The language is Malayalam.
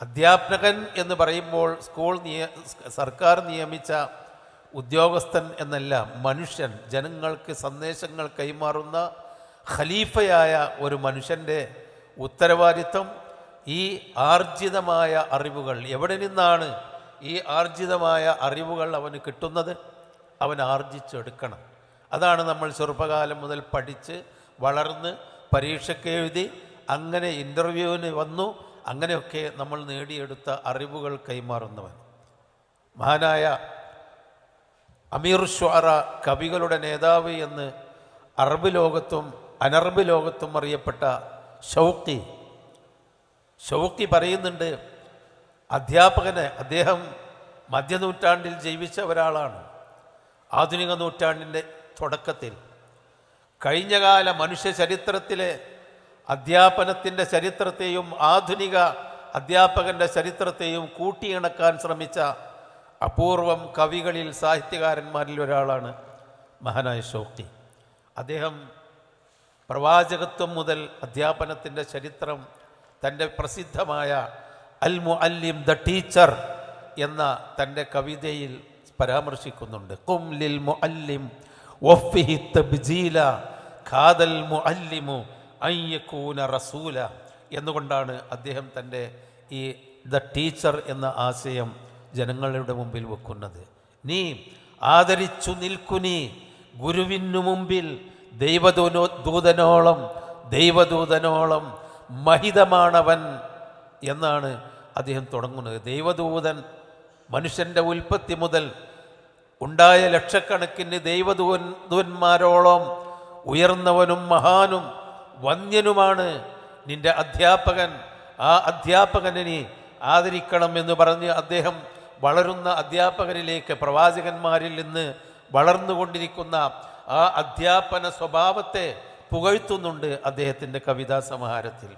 അധ്യാപകൻ എന്ന് പറയുമ്പോൾ സർക്കാർ നിയമിച്ച ഉദ്യോഗസ്ഥൻ എന്നല്ല, മനുഷ്യൻ, ജനങ്ങൾക്ക് സന്ദേശങ്ങൾ കൈമാറുന്ന ഖലീഫയായ ഒരു മനുഷ്യൻ്റെ ഉത്തരവാദിത്വം ഈ ആർജിതമായ അറിവുകൾ, എവിടെ നിന്നാണ് ഈ ആർജിതമായ അറിവുകൾ അവന് കിട്ടുന്നത്? അവൻ ആർജിച്ചെടുക്കണം. അതാണ് നമ്മൾ ചെറുപ്പകാലം മുതൽ പഠിച്ച് വളർന്ന് പരീക്ഷയ്ക്ക് എഴുതി അങ്ങനെ ഇൻ്റർവ്യൂവിന് വന്നു അങ്ങനെയൊക്കെ നമ്മൾ നേടിയെടുത്ത അറിവുകൾ കൈമാറുന്നവൻ. മഹാനായ അമീർ ഷുഅറ, കവികളുടെ നേതാവ് എന്ന് അറബ് ലോകത്തും അനറബ് ലോകത്തും അറിയപ്പെട്ട ഷൗക്കി പറയുന്നുണ്ട്, അദ്ദേഹം മധ്യനൂറ്റാണ്ടിൽ ജീവിച്ച ഒരാളാണ്. ആധുനിക നൂറ്റാണ്ടിൻ്റെ തുടക്കത്തിൽ കഴിഞ്ഞകാല മനുഷ്യ ചരിത്രത്തിലെ അധ്യാപനത്തിൻ്റെ ചരിത്രത്തെയും ആധുനിക അധ്യാപകൻ്റെ ചരിത്രത്തെയും കൂട്ടിയിണക്കാൻ ശ്രമിച്ച അപൂർവം കവികളിൽ, സാഹിത്യകാരന്മാരിൽ ഒരാളാണ് മഹാനായ ഷൗക്കി. അദ്ദേഹം പ്രവാചകത്വം മുതൽ അധ്യാപനത്തിൻ്റെ ചരിത്രം തൻ്റെ പ്രസിദ്ധമായ അൽ മുഅല്ലിം ദ ടീച്ചർ എന്ന തൻ്റെ കവിതയിൽ പരാമർശിക്കുന്നുണ്ട്. ഖും ലിൽ മുഅല്ലിം വഫിഹി തബ്ജീല ഖാദൽ മുഅല്ലിമു അൻ യകൂന റസൂല എന്നുകൊണ്ടാണ് അദ്ദേഹം തൻ്റെ ഈ ദ ടീച്ചർ എന്ന ആശയം ജനങ്ങളുടെ മുമ്പിൽ വെക്കുന്നത്. നീ ആദരിച്ചു നിൽക്കുനി ഗുരുവിനു മുമ്പിൽ ദൈവദൂതനോളം മഹിതമാണവൻ എന്നാണ് അദ്ദേഹം തുടങ്ങുന്നത്. ദൈവദൂതൻ മനുഷ്യൻ്റെ ഉൽപ്പത്തി മുതൽ ഉണ്ടായ ലക്ഷക്കണക്കിന് ദൈവദൂതന്മാരോളം ഉയർന്നവനും മഹാനും വന്യനുമാണ് നിന്റെ അധ്യാപകൻ. ആ അധ്യാപകനെ നീ ആദരിക്കണം എന്ന് പറഞ്ഞ് അദ്ദേഹം വളരുന്ന അധ്യാപകരിലേക്ക്, പ്രവാചകന്മാരിൽ നിന്ന് വളർന്നുകൊണ്ടിരിക്കുന്ന ആ അധ്യാപന സ്വഭാവത്തെ പുകഴ്ത്തുന്നുണ്ട് അദ്ദേഹത്തിൻ്റെ കവിതാ സമാഹാരത്തിൽ.